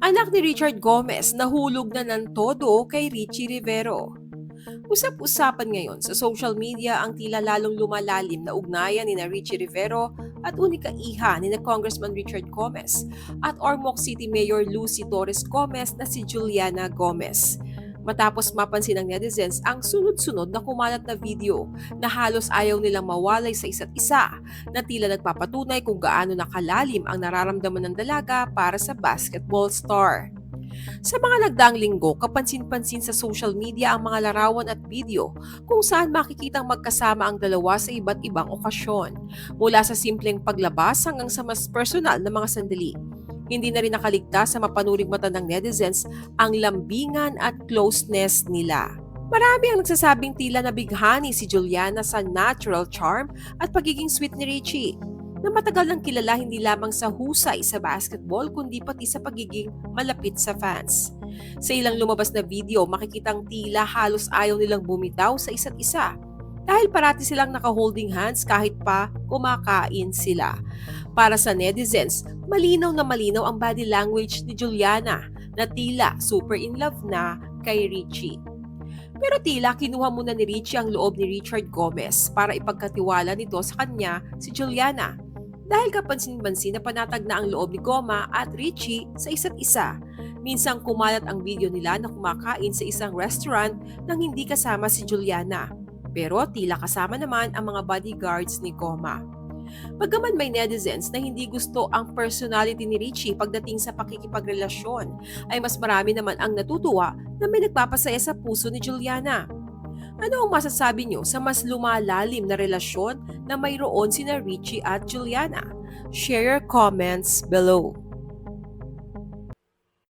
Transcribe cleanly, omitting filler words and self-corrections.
Anak ni Richard Gomez nahulog na ng todo kay Richie Rivero. Usap-usapan ngayon sa social media ang tila lalong lumalalim na ugnayan ni na Richie Rivero at unika iha ni na Congressman Richard Gomez at Ormoc City Mayor Lucy Torres Gomez na si Juliana Gomez. Matapos mapansin ng netizens ang sunod-sunod na kumalat na video na halos ayaw nilang mawalay sa isa't isa na tila nagpapatunay kung gaano nakalalim ang nararamdaman ng dalaga para sa basketball star. Sa mga nagdaang linggo, kapansin-pansin sa social media ang mga larawan at video kung saan makikitang magkasama ang dalawa sa iba't ibang okasyon, mula sa simpleng paglabas hanggang sa mas personal na mga sandali. Hindi na rin nakaligtas sa mapanuring mata ng netizens ang lambingan at closeness nila. Marami ang nagsasabing tila nabighani si Juliana sa natural charm at pagiging sweet ni Richie, na matagal nang kilala hindi lamang sa husay sa basketball kundi pati sa pagiging malapit sa fans. Sa ilang lumabas na video, makikitang tila halos ayaw nilang bumitaw sa isa't isa dahil parati silang naka-holding hands kahit pa kumakain sila. Para sa netizens, malinaw na malinaw ang body language ni Juliana na tila super in love na kay Richie. Pero tila kinuha muna ni Richie ang loob ni Richard Gomez para ipagkatiwala nito sa kanya si Juliana. Dahil kapansin-pansin na panatag na ang loob ni Goma at Richie sa isa't isa. Minsang kumalat ang video nila na kumakain sa isang restaurant nang hindi kasama si Juliana. Pero tila kasama naman ang mga bodyguards ni Goma. Bagaman may netizens na hindi gusto ang personality ni Richie pagdating sa pakikipagrelasyon, ay mas marami naman ang natutuwa na may nagpapasaya sa puso ni Juliana. Ano ang masasabi nyo sa mas lumalalim na relasyon na mayroon sina Richie at Juliana? Share your comments below.